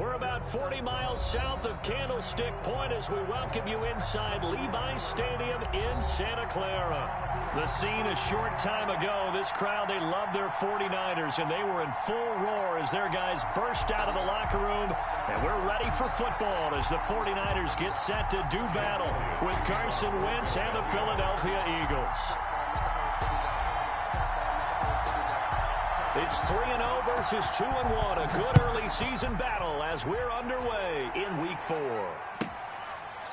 We're about 40 miles south of Candlestick Point as we welcome you inside Levi's Stadium in Santa Clara. The scene a short time ago, this crowd, they love their 49ers, and they were in full roar as their guys burst out of the locker room. And we're ready for football as the 49ers get set to do battle with Carson Wentz and the Philadelphia Eagles. It's 3-0 versus 2-1, a good early season battle as we're underway in Week 4.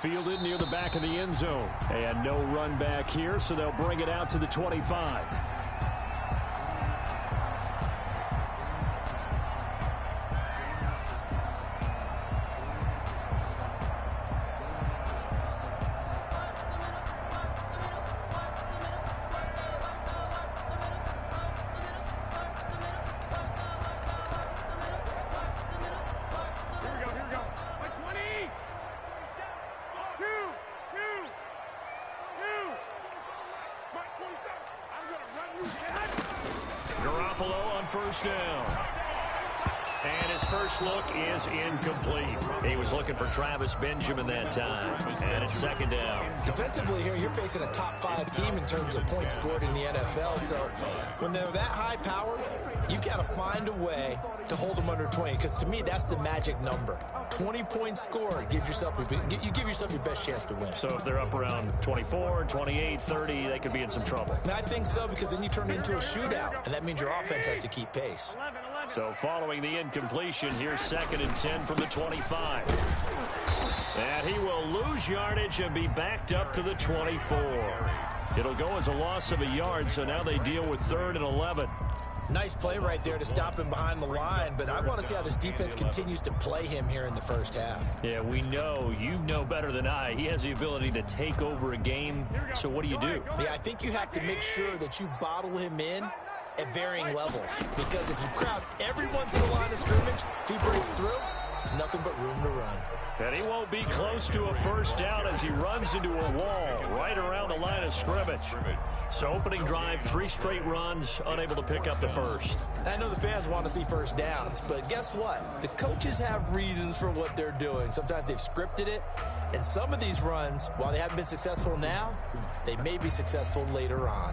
Fielded near the back of the end zone. And no run back here, so they'll bring it out to the 25. First down. And his first look is incomplete. He was looking for Travis Benjamin that time. And it's second down. Defensively here, you're facing a top 5 team in terms of points scored in the NFL. So when they're that high powered, you got to find a way to hold them under 20. Because to me, that's the magic number. 20 points scored, you give yourself your best chance to win. So if they're up around 24, 28, 30, they could be in some trouble. I think so, because then you turn it into a shootout, and that means your offense has to keep pace. So following the incompletion, here's 2nd and 10 from the 25. And he will lose yardage and be backed up to the 24. It'll go as a loss of a yard, so now they deal with 3rd and 11. Nice play right there to stop him behind the line, but I want to see how this defense continues to play him here in the first half. Yeah, we know, you know better than I, he has the ability to take over a game, so what do you do? Yeah, I think you have to make sure that you bottle him in at varying levels, because if you crowd everyone to the line of scrimmage, if he breaks through, there's nothing but room to run. And he won't be close to a first down as he runs into a wall right around the line of scrimmage. So opening drive, 3 straight runs, unable to pick up the first. I know the fans want to see first downs, but guess what? The coaches have reasons for what they're doing. Sometimes they've scripted it, and some of these runs, while they haven't been successful now, they may be successful later on.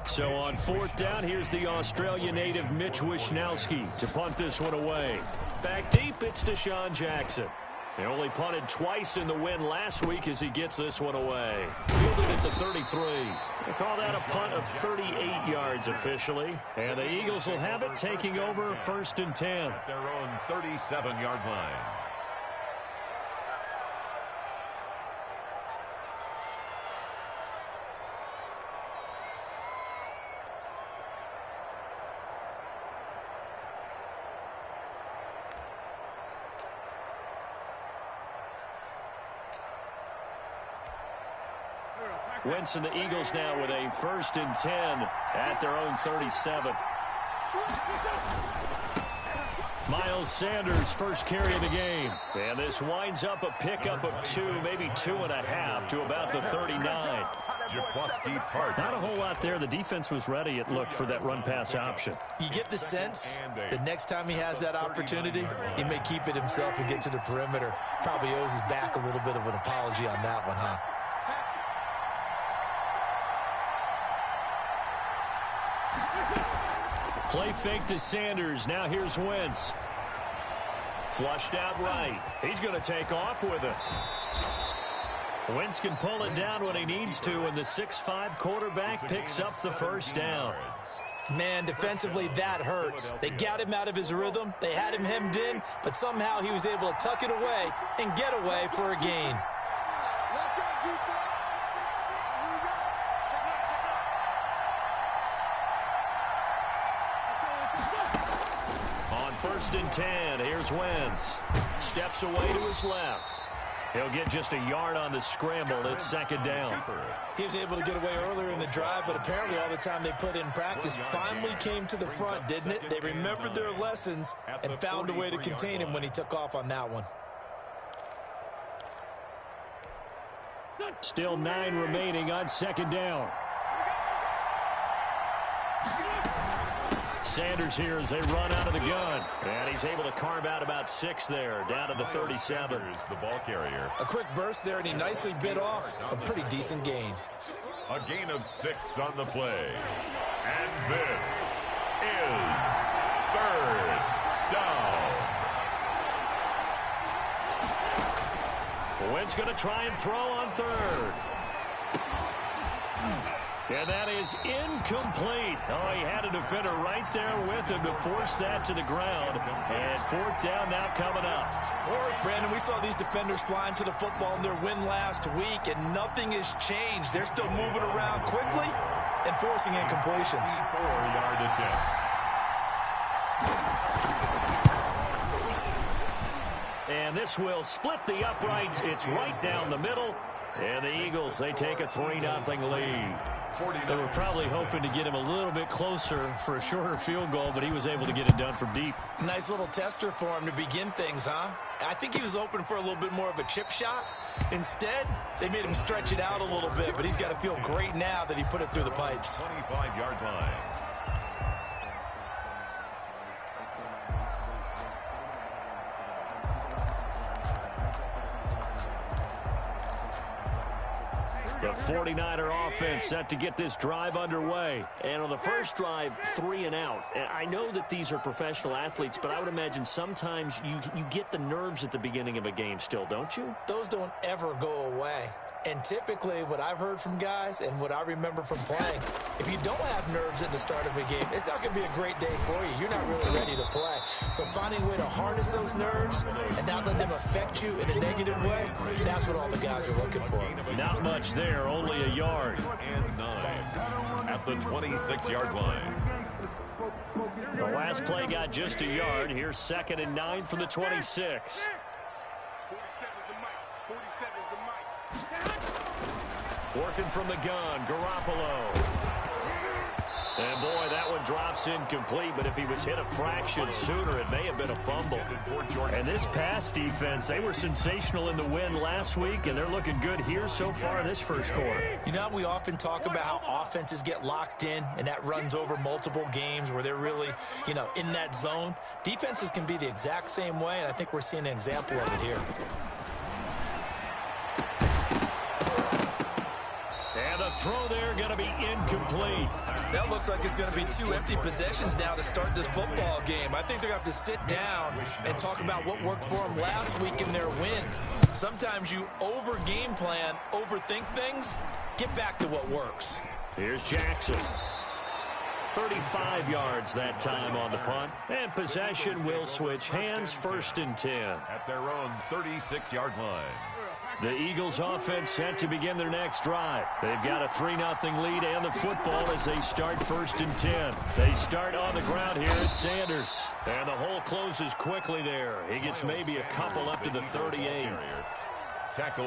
So on 4th down, here's the Australia native Mitch Wishnowsky to punt this one away. Back deep, it's Deshaun Jackson. He only punted twice in the win last week as he gets this one away. Fielded at the 33. They call that a punt of 38 yards officially. And the Eagles will have it, taking over 1st and 10. At their own 37-yard line. Wentz and the Eagles now with a 1st and 10 at their own 37. Miles Sanders, first carry of the game. And this winds up a pickup of 2, maybe 2.5 to about the 39. Not a whole lot there. The defense was ready, it looked, for that run-pass option. You get the sense the next time he has that opportunity, he may keep it himself and get to the perimeter. Probably owes his back a little bit of an apology on that one, huh? Play fake to Sanders. Now here's Wentz. Flushed out right. He's going to take off with it. Wentz can pull it down when he needs to, and the 6'5" quarterback picks up the first down. Man, defensively, that hurts. They got him out of his rhythm. They had him hemmed in, but somehow he was able to tuck it away and get away for a gain. On 1st and 10, here's Wentz. Steps away to his left. He'll get just a yard on the scramble. It's 2nd down. He was able to get away earlier in the drive, but apparently all the time they put in practice finally came to the front, didn't it? They remembered their lessons and found a way to contain him when he took off on that one. Still 9 remaining on 2nd down. Sanders here as they run out of the gun. And he's able to carve out about 6 there, down to the 37. The ball carrier. A quick burst there, and he nicely bit off a pretty decent gain. A gain of 6 on the play. And this is third down. Wynn's going to try and throw on third. And that is incomplete. Oh, he had a defender right there with him to force that to the ground. And 4th down now coming up. Brandon, we saw these defenders flying to the football in their win last week, and nothing has changed. They're still moving around quickly and forcing incompletions. 4-yard attempt. And this will split the uprights. It's right down the middle. And the Eagles, they take a 3-0 lead. They were probably hoping to get him a little bit closer for a shorter field goal, but he was able to get it done from deep. Nice little tester for him to begin things, huh? I think he was open for a little bit more of a chip shot. Instead, they made him stretch it out a little bit, but he's got to feel great now that he put it through the pipes. 25-yard line. The 49er offense set to get this drive underway. And on the first drive, 3 and out. And I know that these are professional athletes, but I would imagine sometimes you get the nerves at the beginning of a game still, don't you? Those don't ever go away. And typically, what I've heard from guys and what I remember from playing, if you don't have nerves at the start of a game, it's not going to be a great day for you. You're not really ready to play. So finding a way to harness those nerves and not let them affect you in a negative way, that's what all the guys are looking for. Not much there, only a yard. And 9 at the 26-yard line. The last play got just a yard. Here's 2nd and 9 from the 26. Working from the gun, Garoppolo. And boy, that one drops incomplete, but if he was hit a fraction sooner, it may have been a fumble. And this pass defense, they were sensational in the win last week, and they're looking good here so far in this first quarter. You know, we often talk about how offenses get locked in, and that runs over multiple games where they're really, in that zone. Defenses can be the exact same way, and I think we're seeing an example of it here. Throw there going to be incomplete. That looks like it's going to be 2 empty possessions now to start this football game. I think they're going to have to sit down and talk about what worked for them last week in their win. Sometimes you over-game plan, overthink things. Get back to what works. Here's Jackson. 35 yards that time on the punt. And possession will switch hands, 1st and 10. At their own 36-yard line. The Eagles offense set to begin their next drive. They've got a 3-0 lead and the football as they start 1st and 10. They start on the ground here at Sanders. And the hole closes quickly there. He gets maybe a couple up to the 38.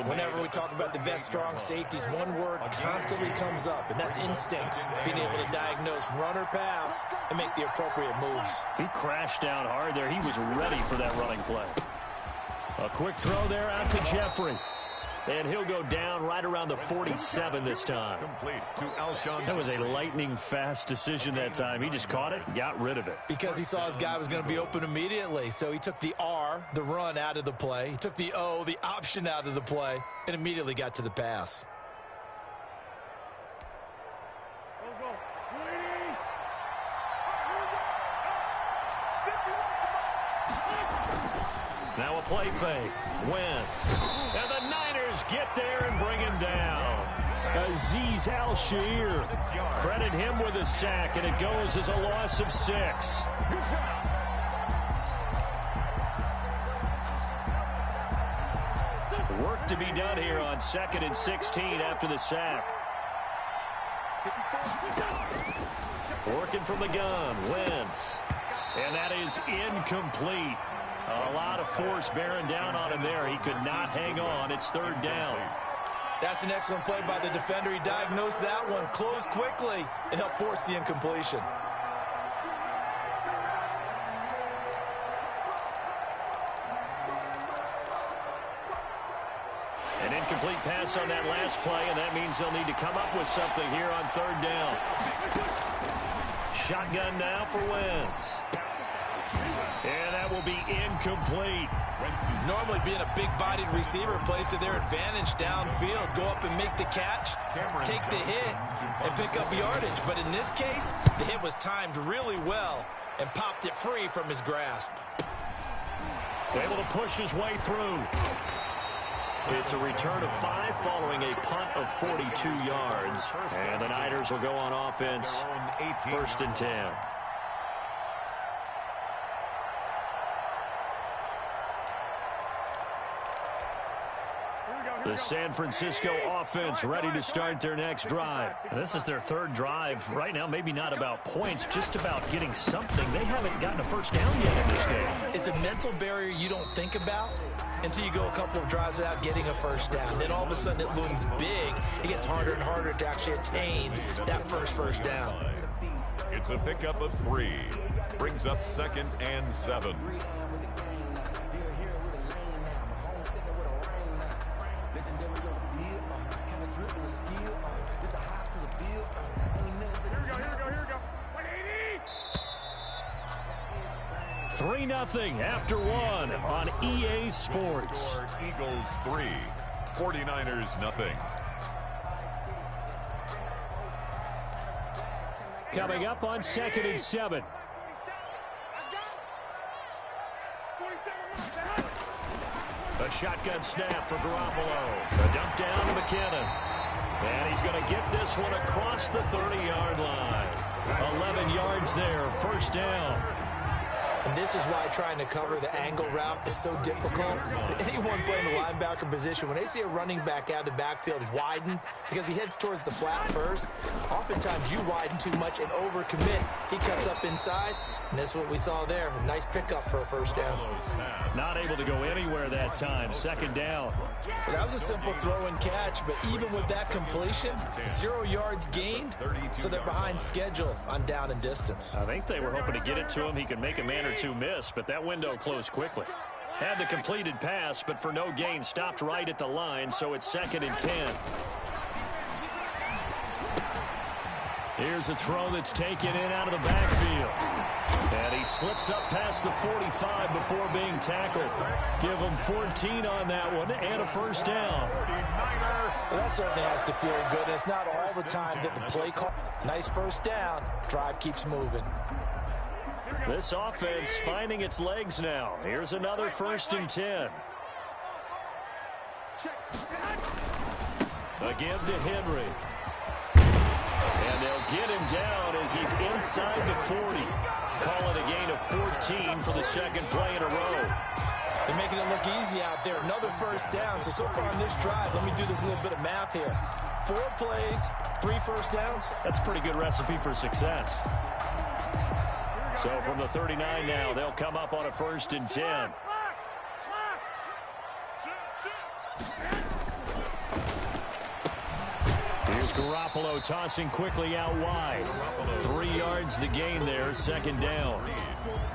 Whenever we talk about the best strong safeties, one word constantly comes up, and that's instinct. Being able to diagnose run or pass and make the appropriate moves. He crashed down hard there. He was ready for that running play. A quick throw there out to Jeffrey. And he'll go down right around the 47 this time. Complete to Alshon. That was a lightning-fast decision that time. He just caught it, got rid of it. Because he saw his guy was going to be open immediately. So he took the R, the run, out of the play. He took the O, the option, out of the play, and immediately got to the pass. Now a play fake. Wentz. And the Niners get there and bring him down. Azeez Al-Shaair. Credit him with a sack, and it goes as a loss of 6. Work to be done here on 2nd and 16 after the sack. Working from the gun. Wentz. And that is incomplete. A lot of force bearing down on him there. He could not hang on. It's 3rd down. That's an excellent play by the defender. He diagnosed that one, closed quickly, and helped force the incompletion. An incomplete pass on that last play, and that means they'll need to come up with something here on 3rd down. Shotgun now for Wentz. And that will be incomplete. Normally being a big-bodied receiver plays to their advantage downfield. Go up and make the catch, take the hit, and pick up yardage. But in this case, the hit was timed really well and popped it free from his grasp. Able to push his way through. It's a return of 5 following a punt of 42 yards. And the Niners will go on offense, 1st and 10. The San Francisco offense ready to start their next drive. This is their 3rd drive. Right now, maybe not about points, just about getting something. They haven't gotten a first down yet in this game. It's a mental barrier you don't think about until you go a couple of drives without getting a first down. Then all of a sudden it looms big. It gets harder and harder to actually attain that first down. It's a pickup of 3. Brings up 2nd and 7. Three 3-0 after 1 on EA Sports. Eagles 3, 49ers nothing. Coming up on 2nd and 7. A shotgun snap for Garoppolo. A dump down to McKinnon. And he's going to get this one across the 30-yard line. 11 yards there, first down. And this is why trying to cover the angle route is so difficult. Anyone playing the linebacker position, when they see a running back out of the backfield widen, because he heads towards the flat first, oftentimes you widen too much and overcommit. He cuts up inside, and that's what we saw there. A nice pickup for a first down. Not able to go anywhere that time. 2nd down. Well, that was a simple throw and catch, but even with that completion, 0 yards gained, so they're behind schedule on down and distance. I think they were hoping to get it to him. He could make a man or two miss, but that window closed quickly. Had the completed pass, but for no gain, stopped right at the line, so it's 2nd and 10. Here's a throw that's taken in out of the backfield. And he slips up past the 45 before being tackled. Give him 14 on that one and a first down. Well, that certainly has to feel good. It's not all the time that the play call. Nice first down. Drive keeps moving. This offense finding its legs now. Here's another 1st and 10. Again to Henry. And they'll get him down as he's inside the 40. Call it a gain of 14 for the 2nd play in a row. They're making it look easy out there. Another first down. So far on this drive, let me do this little bit of math here. 4 plays, 3 first downs. That's a pretty good recipe for success. So from the 39 now, they'll come up on a 1st and 10. Here's Garoppolo tossing quickly out wide. 3 yards the gain there, 2nd down.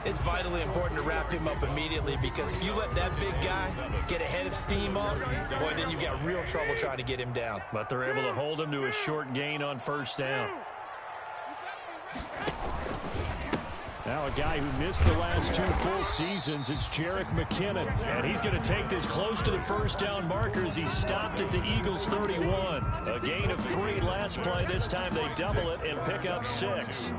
It's vitally important to wrap him up immediately, because if you let that big guy get ahead of steam up, boy, then you've got real trouble trying to get him down. But they're able to hold him to a short gain on 1st down. Now a guy who missed the last 2 full seasons, it's Jerick McKinnon. And he's going to take this close to the first down marker as he stopped at the Eagles' 31. A gain of 3 last play. This time they double it and pick up 6.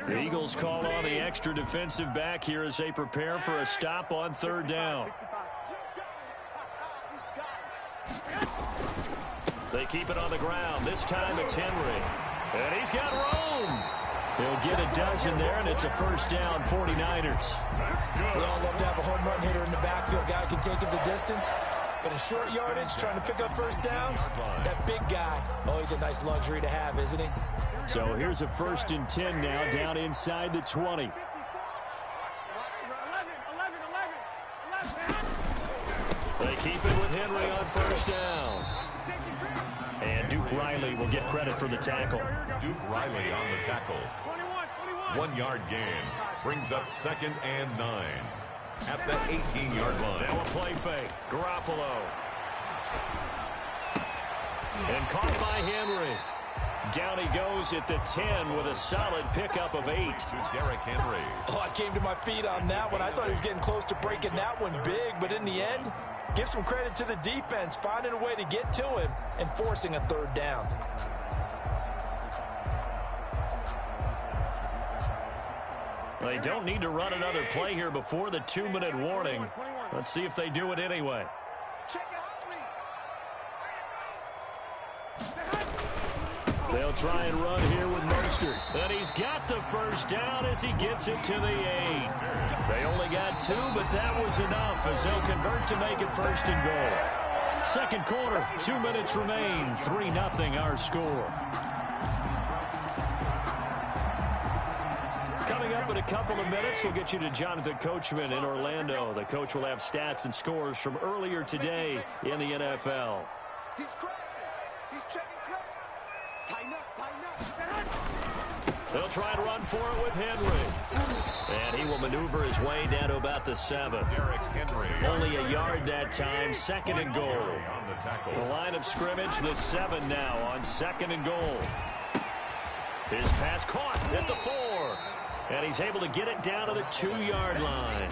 The Eagles call on the extra defensive back here as they prepare for a stop on 3rd down. They keep it on the ground. This time it's Henry. And he's got room. He'll get a dozen there, and it's a first down, 49ers. We all love to have a home run hitter in the backfield. Guy can take it the distance. But in short yardage, trying to pick up first downs, that big guy, always a nice luxury to have, isn't he? So here's a 1st and 10 now, down inside the 20. They keep it with Henry on first down. And Duke Riley will get credit for the tackle. Duke Riley on the tackle. 1 yard gain. Brings up 2nd and 9. At the 18-yard line. Now a play fake. Garoppolo. And caught by Henry. Down he goes at the 10 with a solid pickup of 8. To Derrick Henry. Oh, I came to my feet on that one. I thought he was getting close to breaking that one big, but in the end, give some credit to the defense, finding a way to get to him and forcing a third down. They don't need to run another play here before the 2-minute warning. Let's see if they do it anyway. They'll try and run here with Mostert. And he's got the first down as he gets it to the 8. They only got 2, but that was enough as they'll convert to make it first and goal. Second quarter, 2 minutes remain. 3-0 our score. Coming up in a couple of minutes, we'll get you to Jonathan Coachman in Orlando. The coach will have stats and scores from earlier today in the NFL. He's crossing. He's checking crowd. Tighten up. They'll try and run for it with Henry. And he will maneuver his way down to about the 7. Derrick Henry. Only a yard that time, second and goal. On the tackle. The line of scrimmage, the 7 now on second and goal. His pass caught at the 4. And he's able to get it down to the 2-yard line.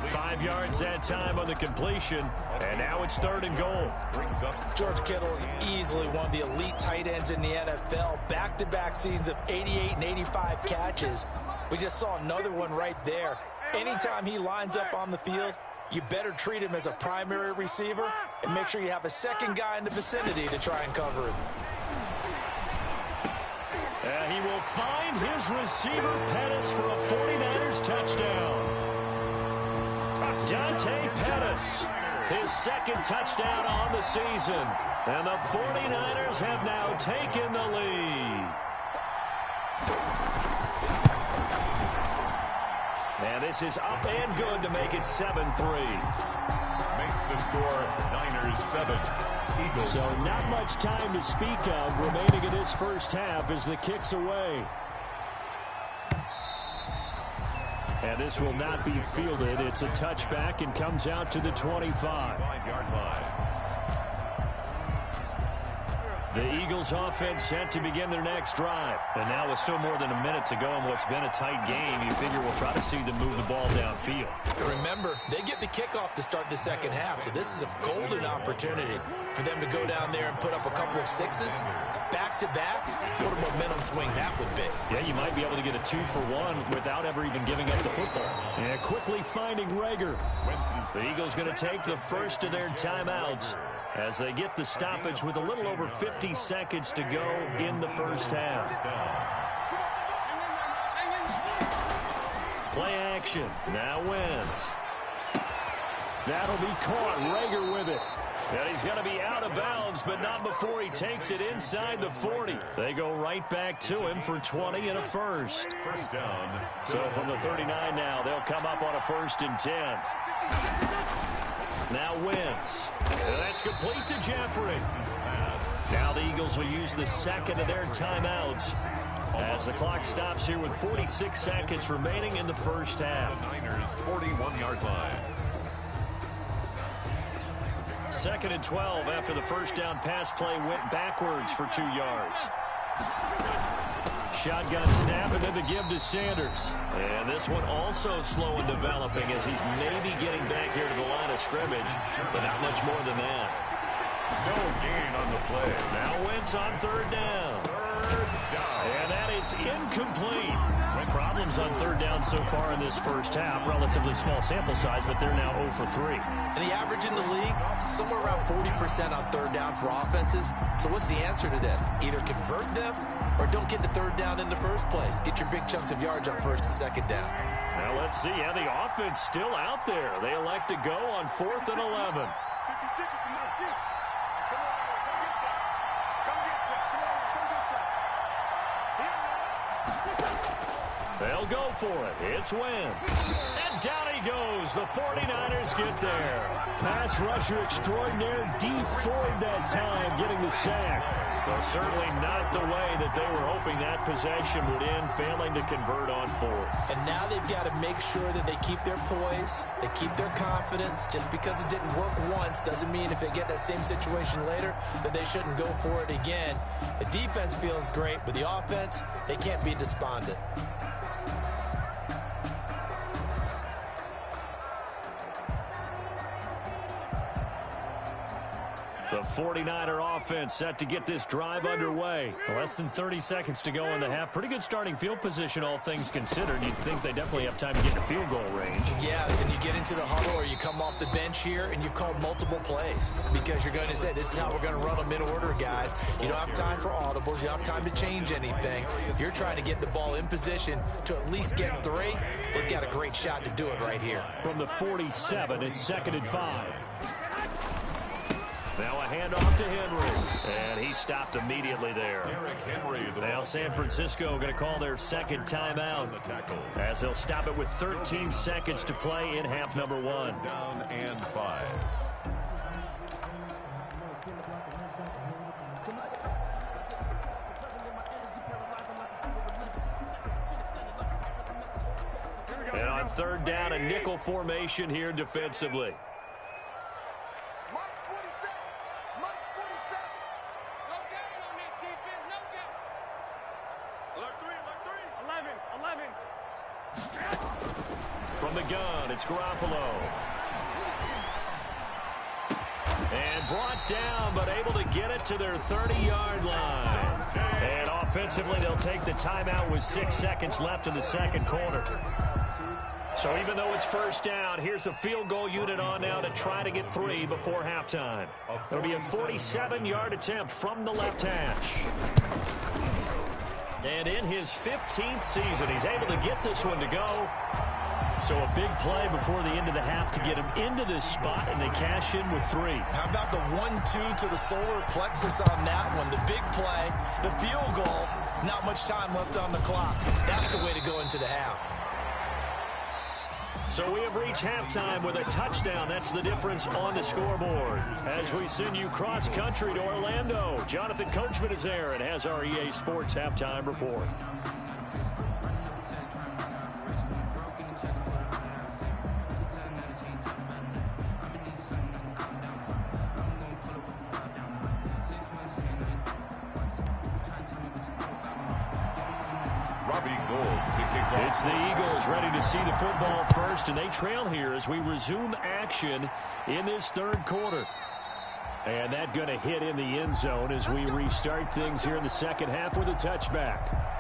5 yards that time on the completion. And now it's third and goal. Brings up George Kittle is easily one of the elite tight ends in the NFL. Back-to-back seasons of 88 and 85 catches. We just saw another one right there. Anytime he lines up on the field, you better treat him as a primary receiver and make sure you have a second guy in the vicinity to try and cover him. And he will find his receiver, Pettis, for a 49ers touchdown. Dante Pettis, his second touchdown on the season. And the 49ers have now taken the lead. And this is up and good to make it 7-3. makes the score Niners 7. Eagles. So not much time to speak of remaining in this first half as the kick's away. And this will not be fielded. It's a touchback and comes out to the 25. 5-yard line. The Eagles offense set to begin their next drive. And now with still more than a minute to go in what's been a tight game, you figure we'll try to see them move the ball downfield. Remember, they get the kickoff to start the second half, so this is a golden opportunity for them to go down there and put up a couple of sixes. Back-to-back, what a momentum swing that would be. Yeah, you might be able to get a 2-for-1 without ever even giving up the football. And quickly finding Rager. The Eagles going to take the first of their timeouts as they get the stoppage with a little over 50 seconds to go in the first half. Play action. Now Wentz. That'll be caught. Rager with it. And he's going to be out of bounds, but not before he takes it inside the 40. They go right back to him for 20 and a first. First down. So from the 39 now, they'll come up on a 1st and 10. Now Wentz. And that's complete to Jeffrey. Now the Eagles will use the second of their timeouts as the clock stops here with 46 seconds remaining in the first half. The Niners 41-yard line. 2nd and 12 after the first down pass play went backwards for 2 yards. Shotgun snap and then the give to Sanders. And this one also slow in developing as he's maybe getting back here to the line of scrimmage, but not much more than that. No gain on the play. Now Wentz on 3rd down. Third down. And that is incomplete. Problems on 3rd down so far in this first half. Relatively small sample size, but they're now 0 for 3. And the average in the league, somewhere around 40% on 3rd down for offenses. So what's the answer to this? Either convert them or don't get to 3rd down in the first place. Get your big chunks of yards on 1st and 2nd down. Now let's see. Yeah, the offense still out there. They elect to go on 4th and 11. They'll go for it. It's Wentz. And down he goes. The 49ers get there. Pass rusher extraordinaire. D Ford that time getting the sack. Well, certainly not the way that they were hoping that possession would end, failing to convert on fourth. And now they've got to make sure that they keep their poise, they keep their confidence. Just because it didn't work once doesn't mean if they get that same situation later that they shouldn't go for it again. The defense feels great, but the offense, they can't be despondent. The 49er offense set to get this drive underway. Less than 30 seconds to go in the half. Pretty good starting field position, all things considered. You'd think they definitely have time to get in field goal range. Yes, and you get into the huddle or you come off the bench here and you've called multiple plays because you're going to say, this is how we're going to run them in order, guys. You don't have time for audibles. You don't have time to change anything. You're trying to get the ball in position to at least get 3. They've got a great shot to do it right here. From the 47, it's 2nd and 5. Now a handoff to Henry, and he stopped immediately there. Now San Francisco going to call their second timeout as they'll stop it with 13 seconds to play in half number 1. Down and 5. And on 3rd down, a nickel formation here defensively. From the gun, it's Garoppolo. And brought down, but able to get it to their 30-yard line. And offensively, they'll take the timeout with 6 seconds left in the second quarter. So even though it's 1st down, here's the field goal unit on now to try to get 3 before halftime. It'll be a 47-yard attempt from the left hash. And in his 15th season, he's able to get this one to go. So a big play before the end of the half to get him into this spot, and they cash in with 3. How about the 1-2 to the solar plexus on that one? The big play, the field goal, not much time left on the clock. That's the way to go into the half. So we have reached halftime with a touchdown. That's the difference on the scoreboard. As we send you cross-country to Orlando, Jonathan Coachman is there and has our EA Sports Halftime Report. It's the Eagles ready to see the football first, and they trail here as we resume action in this 3rd quarter. And that going to hit in the end zone as we restart things here in the second half with a touchback.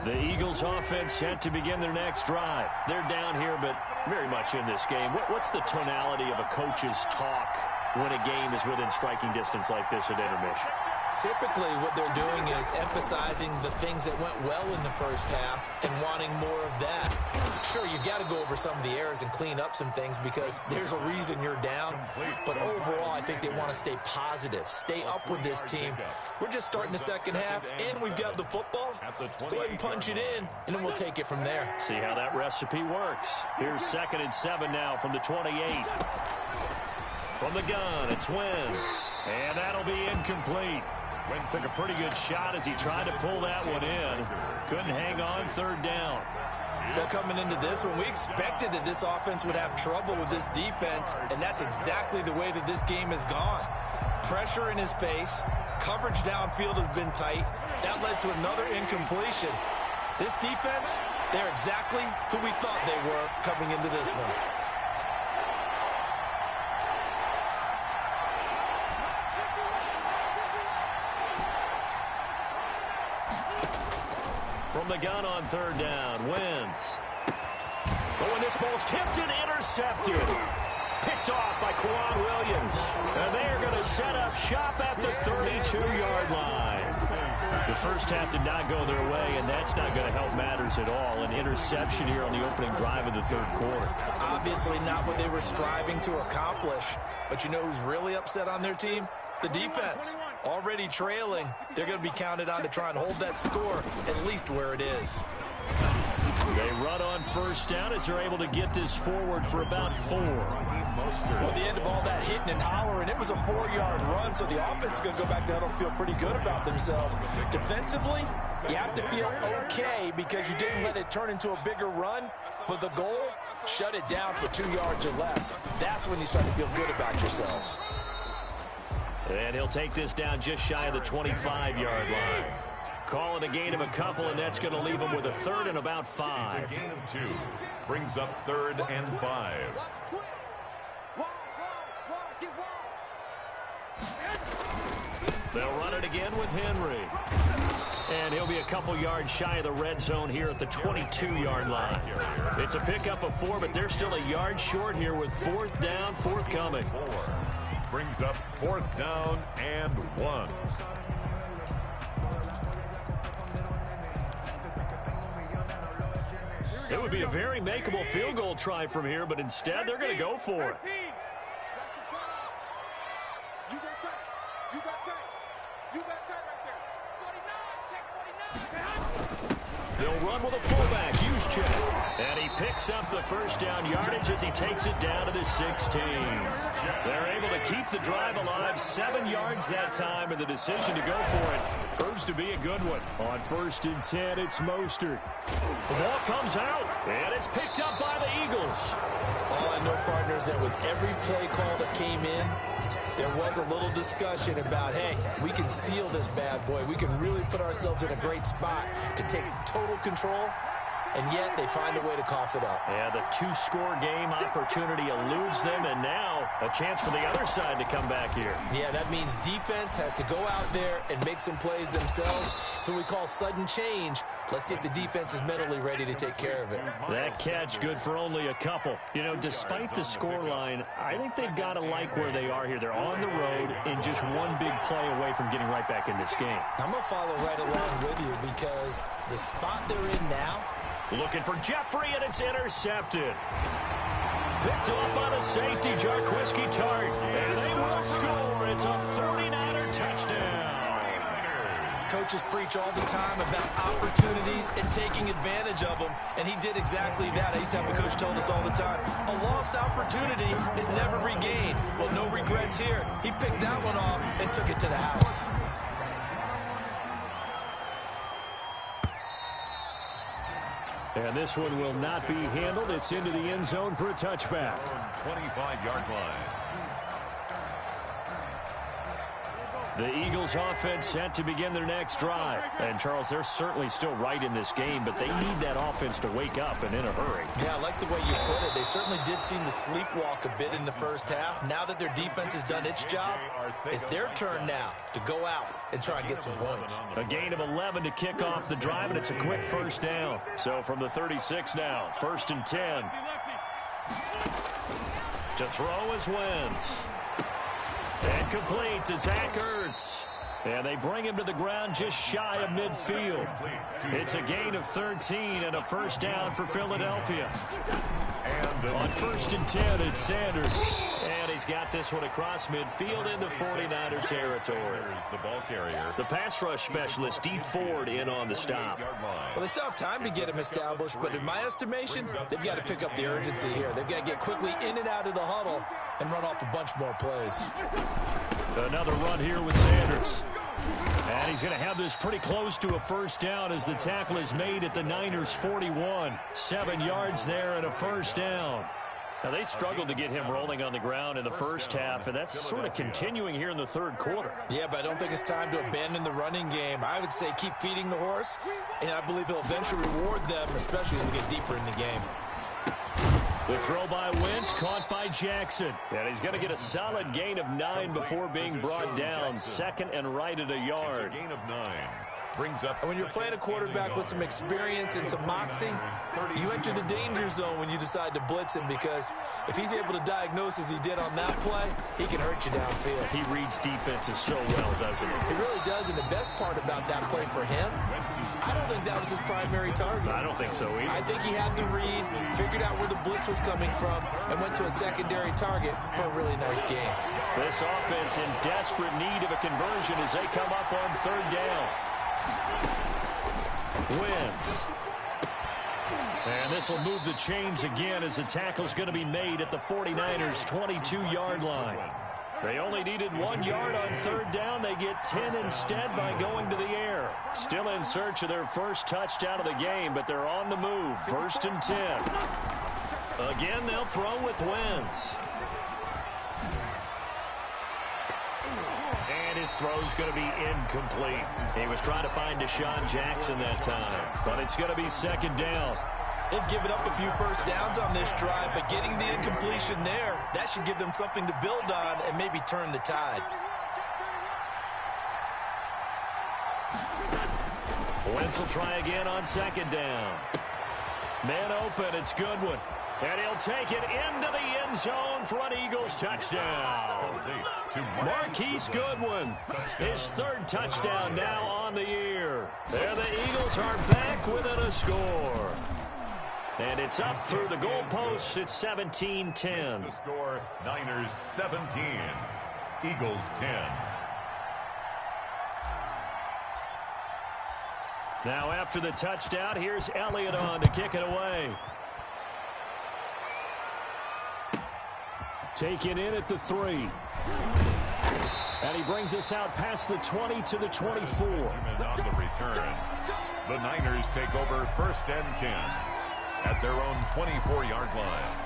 The Eagles offense set to begin their next drive. They're down here, but very much in this game. What's the tonality of a coach's talk when a game is within striking distance like this at intermission? Typically, what they're doing is emphasizing the things that went well in the 1st half and wanting more of that. Sure, you've got to go over some of the errors and clean up some things because there's a reason you're down. But overall, I think they want to stay positive, stay up with this team. We're just starting the second half, and we've got the football. Let's go ahead and punch it in, and then we'll take it from there. See how that recipe works. Here's 2nd and 7 now from the 28. From the gun, it's Wentz. And that'll be incomplete. Wentz took a pretty good shot as he tried to pull that one in. Couldn't hang on 3rd down. Well, coming into this one, we expected that this offense would have trouble with this defense, and that's exactly the way that this game has gone. Pressure in his face. Coverage downfield has been tight. That led to another incompletion. This defense, they're exactly who we thought they were coming into this one. From the gun on 3rd down, Wentz. But when this ball's tipped and intercepted, picked off by Quan Williams. And they're going to set up shop at the 32-yard line. The first half did not go their way, and that's not going to help matters at all. An interception here on the opening drive of the third quarter. Obviously not what they were striving to accomplish. But you know who's really upset on their team? The defense. Already trailing. They're going to be counted on to try and hold that score at least where it is. They run on first down as they're able to get this forward for about 4. Well, at the end of all that hitting and hollering, it was a 4-yard run, so the offense is going to go back there and feel pretty good about themselves. Defensively, you have to feel okay because you didn't let it turn into a bigger run, but the goal, shut it down for 2 yards or less. That's when you start to feel good about yourselves. And he'll take this down just shy of the 25-yard line. Call it a gain of a couple, and that's going to leave him with a third and about 5. It's a gain of 2. Brings up 3rd and 5. They'll run it again with Henry. And he'll be a couple yards shy of the red zone here at the 22-yard line. It's a pickup of 4, but they're still a yard short here with 4th down forthcoming. 4. Brings up 4th down and 1. It would be a very makeable field goal try from here, but instead they're going to go for it. They'll run with a fullback, Juszczyk. And he picks up the first down yardage as he takes it down to the 16. They're able to keep the drive alive, 7 yards that time, and the decision to go for it proves to be a good one. On 1st and 10, it's Mostert. The ball comes out, and it's picked up by the Eagles. All I know, partners, that with every play call that came in, there was a little discussion about, hey, we can seal this bad boy. We can really put ourselves in a great spot to take total control, and yet they find a way to cough it up. Yeah, the 2-score game opportunity eludes them, and now a chance for the other side to come back here. Yeah, that means defense has to go out there and make some plays themselves. So we call sudden change. Let's see if the defense is mentally ready to take care of it. That catch good for only a couple. You know, despite the scoreline, I think they've got to like where they are here. They're on the road and just one big play away from getting right back in this game. I'm going to follow right along with you because the spot they're in now. Looking for Jeffrey, and it's intercepted. Picked off by the safety, Jarquiski Tart. And they will score. It's a 49er touchdown. Coaches preach all the time about opportunities and taking advantage of them, and he did exactly that. I used to have a coach tell us all the time, a lost opportunity is never regained. Well, no regrets here. He picked that one off and took it to the house. And this one will not be handled. It's into the end zone for a touchback. 25-yard line. The Eagles offense set to begin their next drive. And, Charles, they're certainly still right in this game, but they need that offense to wake up and in a hurry. Yeah, I like the way you put it. They certainly did seem to sleepwalk a bit in the first half. Now that their defense has done its job, it's their turn now to go out and try and get some points. A gain of 11 to kick off the drive, and it's a quick first down. So from the 36 now, 1st and 10. To throw is Wentz. And complete to Zach Ertz. And they bring him to the ground just shy of midfield. It's a gain of 13 and a first down for Philadelphia. On 1st and 10, it's Sanders. And he's got this one across midfield into 49er territory. The ball carrier. The pass rush specialist, D. Ford, in on the stop. Well, they still have time to get him established, but in my estimation, they've got to pick up the urgency here. They've got to get quickly in and out of the huddle and run off a bunch more plays. Another run here with Sanders. And he's going to have this pretty close to a first down as the tackle is made at the Niners' 41. 7 yards there and a first down. Now, they struggled to get him rolling on the ground in the first half, and that's sort of continuing here in the third quarter. Yeah, but I don't think it's time to abandon the running game. I would say keep feeding the horse, and I believe he'll eventually reward them, especially as we get deeper in the game. The throw by Wentz, caught by Jackson. And he's going to get a solid gain of 9 before being brought down. 2nd and right at a yard. It's a gain of 9. brings up. And when you're playing a quarterback with some experience and some moxie, you enter the danger zone when you decide to blitz him, because if he's able to diagnose as he did on that play, he can hurt you downfield. He reads defenses so well, doesn't he? He really does, and the best part about that play for him, I don't think that was his primary target. I don't think so either. I think he had the read, figured out where the blitz was coming from, and went to a secondary target for a really nice game. This offense in desperate need of a conversion as they come up on third down. Wentz. And this will move the chains again as the tackle's going to be made at the 49ers' 22-yard line. They only needed 1 yard on third down. They get 10 instead by going to the air. Still in search of their first touchdown of the game, but they're on the move. 1st and 10. Again, they'll throw with Wentz. And his throw's going to be incomplete. He was trying to find Deshaun Jackson that time, but it's going to be 2nd down. They've given up a few first downs on this drive, but getting the incompletion there, that should give them something to build on and maybe turn the tide. Wentz will try again on 2nd down. Man open, it's Goodwin. And he'll take it into the end zone for an Eagles touchdown. Marquise Goodwin, his 3rd touchdown now on the year. And the Eagles are back within a score. And it's up through the goalposts. It's 17-10. The score, Niners 17, Eagles 10. Now after the touchdown, here's Elliott on to kick it away. Taken in at the 3. And he brings us out past the 20 to the 24. On the return, the Niners take over 1st and 10 at their own 24-yard line.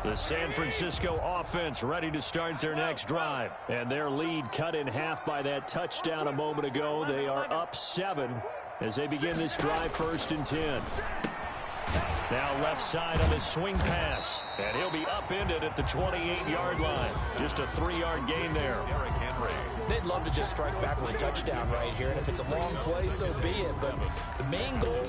The San Francisco offense ready to start their next drive. And their lead cut in half by that touchdown a moment ago. They are up 7 as they begin this drive. 1st and 10. Now left side on his swing pass. And he'll be upended at the 28-yard line. Just a 3-yard gain there. They'd love to just strike back with a touchdown right here, and if it's a long play, so be it. But the main goal,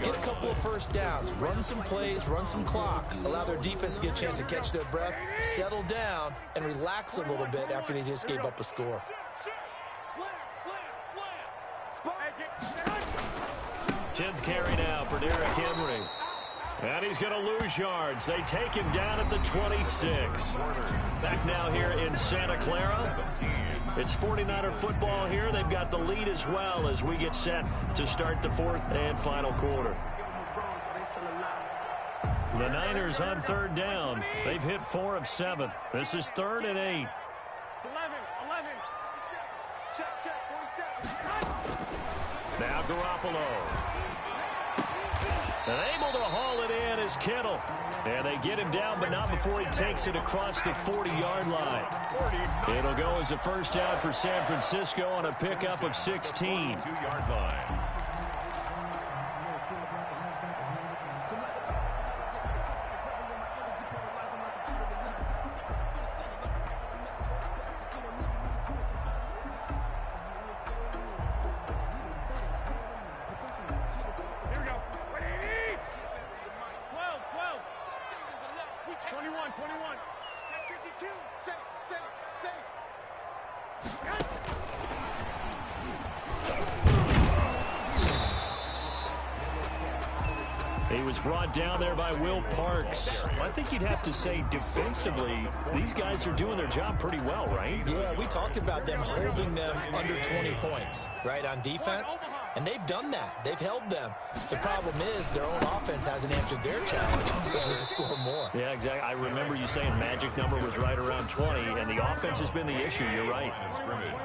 get a couple of first downs, run some plays, run some clock, allow their defense to get a chance to catch their breath, settle down, and relax a little bit after they just gave up a score. 10th carry now for Derrick Henry. And he's going to lose yards. They take him down at the 26. Back now here in Santa Clara. It's 49er football here. They've got the lead as well as we get set to start the 4th and final quarter. The Niners on 3rd down. They've hit 4 of 7. This is 3rd and 8. 11. Check, 47. Now Garoppolo. And able to haul it in is Kittle. And they get him down, but not before he takes it across the 40-yard line. It'll go as a first down for San Francisco on a pickup of 16. 2-yard line. He was brought down there by Will Parks. I think you'd have to say defensively, these guys are doing their job pretty well, right? Yeah, we talked about them holding them under 20 points, right, on defense. And they've done that. They've held them. The problem is their own offense hasn't answered their challenge, which was to score more. Yeah, exactly. I remember you saying magic number was right around 20, and the offense has been the issue. You're right.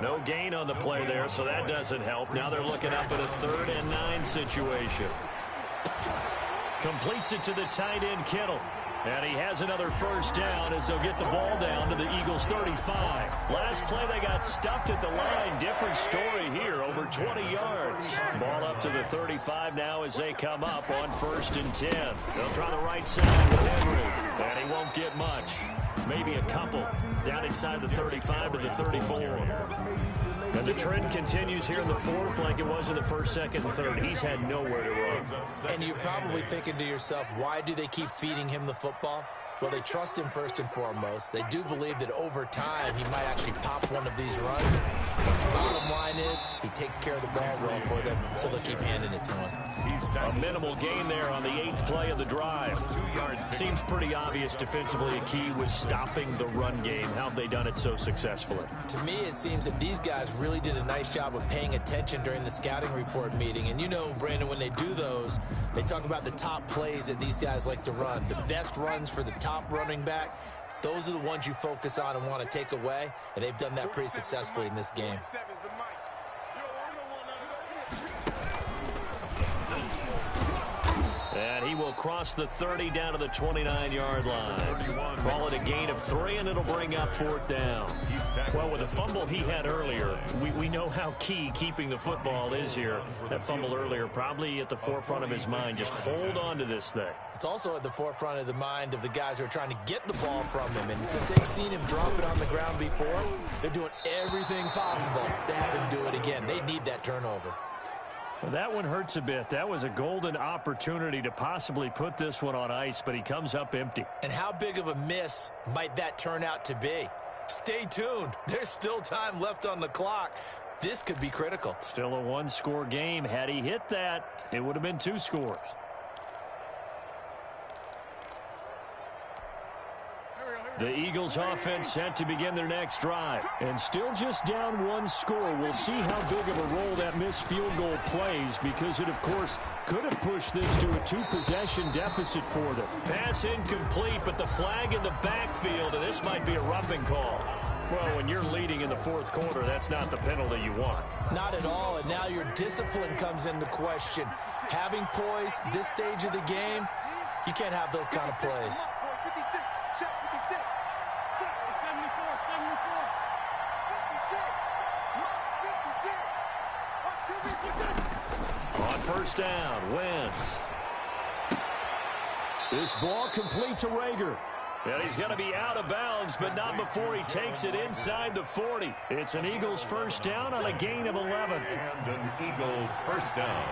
No gain on the play there, so that doesn't help. Now they're looking up at a 3rd and 9 situation. Completes it to the tight end, Kittle. And he has another first down as they'll get the ball down to the Eagles' 35. Last play, they got stuffed at the line. Different story here, over 20 yards. Ball up to the 35 now as they come up on 1st and 10. They'll try the right side with Henry, and he won't get much. Maybe a couple down inside the 35 to the 34. And the trend continues here in the 4th like it was in the 1st, 2nd, and 3rd. He's had nowhere to run. And you're probably thinking to yourself, why do they keep feeding him the football? Well, they trust him first and foremost. They do believe that over time he might actually pop one of these runs. Bottom line is he takes care of the ball well for them, so they'll keep handing it to him. A minimal gain there on the 8th play of the drive. Seems pretty obvious defensively a key was stopping the run game. How have they done it so successfully? To me, it seems that these guys really did a nice job of paying attention during the scouting report meeting. And you know, Brandon, when they do those, they talk about the top plays that these guys like to run. The best runs for the top running back, those are the ones you focus on and want to take away. And they've done that pretty successfully in this game. And he will cross the 30 down to the 29-yard line. Call it a gain of 3, and it'll bring up 4th down. Well, with the fumble he had earlier, we know how key keeping the football is here. That fumble earlier probably at the forefront of his mind. Just hold on to this thing. It's also at the forefront of the mind of the guys who are trying to get the ball from him. And since they've seen him drop it on the ground before, they're doing everything possible to have him do it again. They need that turnover. Well, that one hurts a bit. That was a golden opportunity to possibly put this one on ice, but he comes up empty. And how big of a miss might that turn out to be? Stay tuned. There's still time left on the clock. This could be critical. Still a 1-score game. Had he hit that, it would have been 2 scores. The Eagles offense set to begin their next drive. And still just down 1 score. We'll see how big of a role that missed field goal plays because it, of course, could have pushed this to a 2-possession deficit for them. Pass incomplete, but the flag in the backfield, and this might be a roughing call. Well, when you're leading in the 4th quarter, that's not the penalty you want. Not at all, and now your discipline comes into question. Having poise this stage of the game, you can't have those kind of plays. On 1st down, Wentz. This ball complete to Rager. And he's going to be out of bounds, but not before he takes it inside the 40. It's an Eagles 1st down on a gain of 11. And an Eagle 1st down.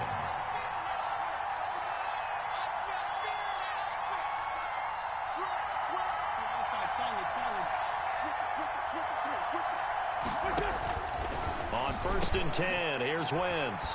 On 1st and 10, here's Wentz.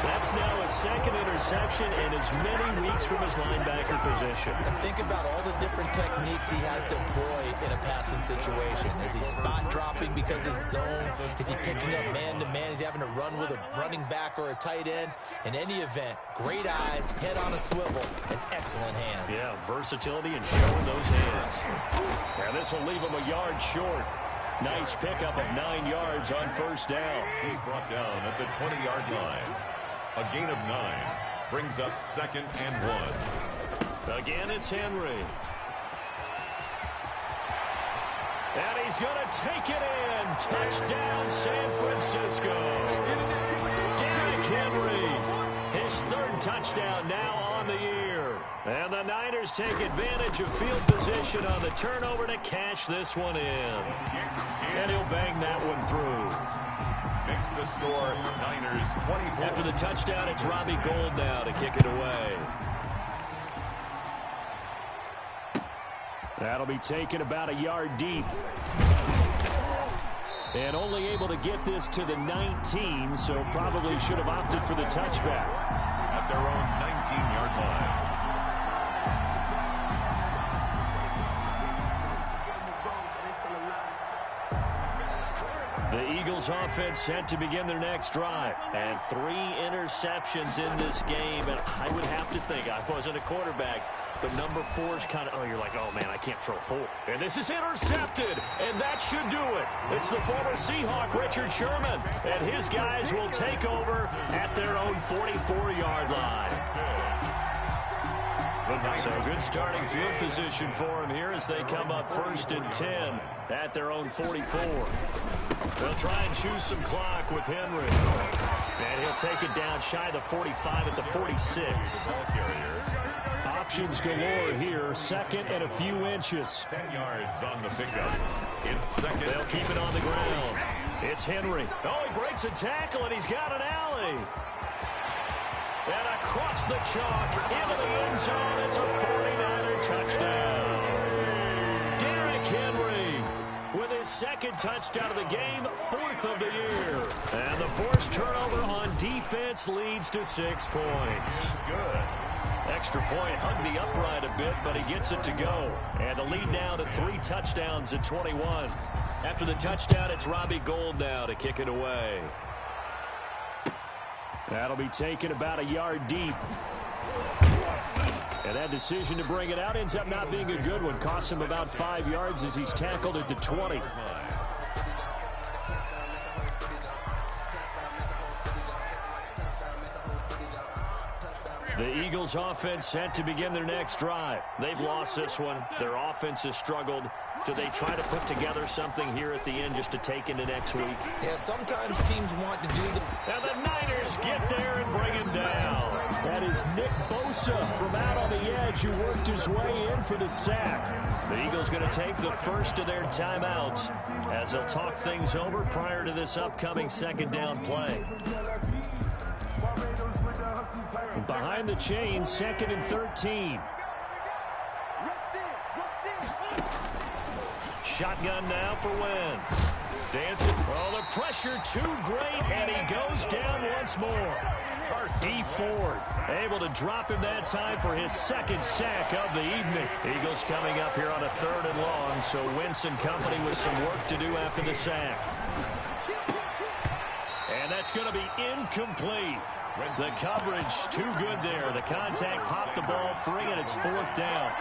That's now a 2nd interception and as many weeks from his linebacker position. And think about all the different techniques he has to employ in a passing situation. Is he spot dropping because it's zone? Is he picking up man-to-man? Is he having to run with a running back or a tight end? In any event, great eyes, head on a swivel, and excellent hands. Yeah, versatility and showing those hands. And this will leave him a yard short. Nice pickup of 9 yards on 1st down. He's brought down at the 20-yard line. A gain of 9 brings up 2nd and 1. Again, it's Henry. And he's going to take it in. Touchdown, San Francisco. Derrick Henry, his 3rd touchdown now on the year. And the Niners take advantage of field position on the turnover to cash this one in. And he'll bang that one through. Makes the score Niners 24. After the touchdown, it's Robbie Gould now to kick it away. That'll be taken about a yard deep. And only able to get this to the 19, so probably should have opted for the touchback. At their own 19-yard line. The Eagles offense set to begin their next drive. And 3 interceptions in this game. And I would have to think, I wasn't a quarterback, but number 4 is kind of, you're like, oh, man, I can't throw 4. And this is intercepted, and that should do it. It's the former Seahawk, Richard Sherman, and his guys will take over at their own 44-yard line. So good starting field position for him here as they come up 1st and 10 at their own 44. They'll try and choose some clock with Henry. And he'll take it down shy of the 45 at the 46. Options galore here. 2nd and a few inches. 10 yards on the pickup. In 2nd. They'll keep it on the ground. It's Henry. Oh, he breaks a tackle, and he's got an alley. And across the chalk, into the end zone, it's a 49er touchdown. Derrick Henry with his 2nd touchdown of the game, 4th of the year. And the forced turnover on defense leads to 6 points. Good. Extra point hugged the upright a bit, but he gets it to go. And the lead now to 3 touchdowns at 21. After the touchdown, it's Robbie Gould now to kick it away. That'll be taken about a yard deep. And that decision to bring it out ends up not being a good one. Costs him about 5 yards as he's tackled at the 20. The Eagles offense set to begin their next drive. They've lost this one. Their offense has struggled. Do they try to put together something here at the end just to take into next week? Yeah, sometimes teams want to do And the Niners get there and bring him down. That is Nick Bosa from out on the edge who worked his way in for the sack. The Eagles going to take the first of their timeouts as they'll talk things over prior to this upcoming 2nd down play. Behind the chains, 2nd and 13. Shotgun now for Wentz. Dancing. Oh, the pressure too great, and he goes down once more. D. Ford able to drop him that time for his 2nd sack of the evening. Eagles coming up here on a 3rd and long, so Wentz and company with some work to do after the sack. And that's going to be incomplete. The coverage too good there. The contact popped the ball free, and it's 4th down.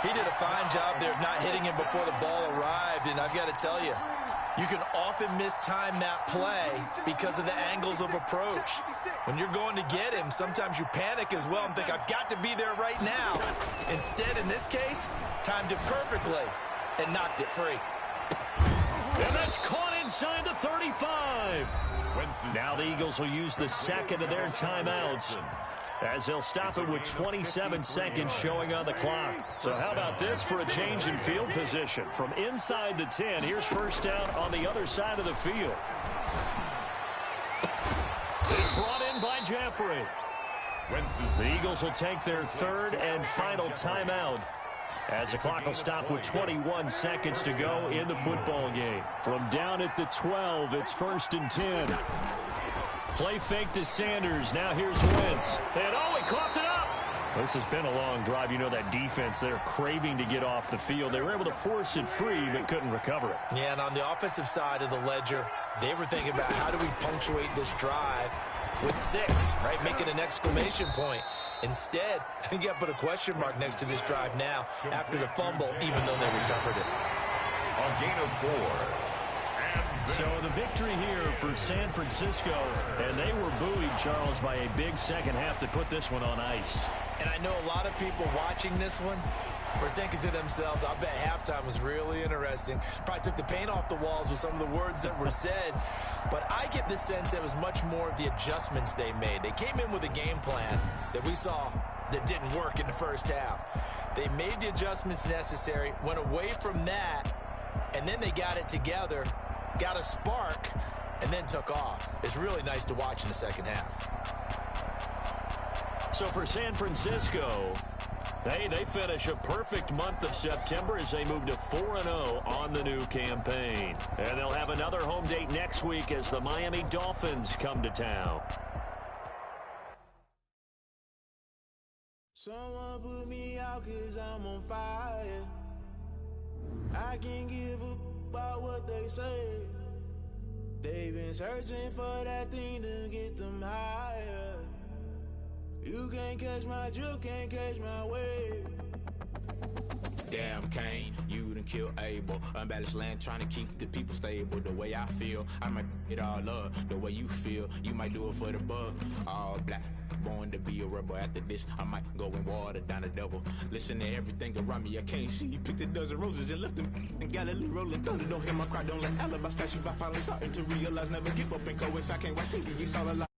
He did a fine job there of not hitting him before the ball arrived, and I've got to tell you, you can often mistime that play because of the angles of approach. When you're going to get him, sometimes you panic as well and think, I've got to be there right now. Instead, in this case, timed it perfectly and knocked it free. And that's caught inside the 35. Now the Eagles will use the 2nd of their timeouts as they'll stop it with 27 seconds showing on the clock. So how about this for a change in field position? From inside the 10, here's 1st down on the other side of the field. It's brought in by Jeffrey. The Eagles will take their 3rd and final timeout as the clock will stop with 21 seconds to go in the football game. From down at the 12, it's 1st and 10. Play fake to Sanders. Now here's Wentz. And he coughed it up. This has been a long drive. You know that defense, they're craving to get off the field. They were able to force it free, but couldn't recover it. Yeah, and on the offensive side of the ledger, they were thinking about how do we punctuate this drive with 6, right? Making an exclamation point. Instead, you got to put a question mark next to this drive now after the fumble, even though they recovered it. A gain of 4. So the victory here for San Francisco, and they were buoyed, Charles, by a big second half to put this one on ice. And I know a lot of people watching this one were thinking to themselves, I bet halftime was really interesting. Probably took the paint off the walls with some of the words that were said. But I get the sense that it was much more of the adjustments they made. They came in with a game plan that we saw that didn't work in the first half. They made the adjustments necessary, went away from that, and then they got it together, got a spark, and then took off. It's really nice to watch in the second half. So for San Francisco, they finish a perfect month of September as they move to 4-0 on the new campaign. And they'll have another home date next week as the Miami Dolphins come to town. Someone put me out 'cause I'm on fire. I can't give up about what they say. They been searching for that thing to get them higher. You can't catch my drift, can't catch my wave. Damn, Kane, you done killed Abel. Unbalanced land, trying to keep the people stable. The way I feel, I might get all up. The way you feel, you might do it for the bug. All black, born to be a rebel. After this, I might go and water down the devil. Listen to everything around me, I can't see. Picked a dozen roses and left them in Galilee rolling thunder. Don't hear my cry, don't let alibis pass you. If I finally starting to realize, never give up and go inside. Can't watch TV, it's all a lie.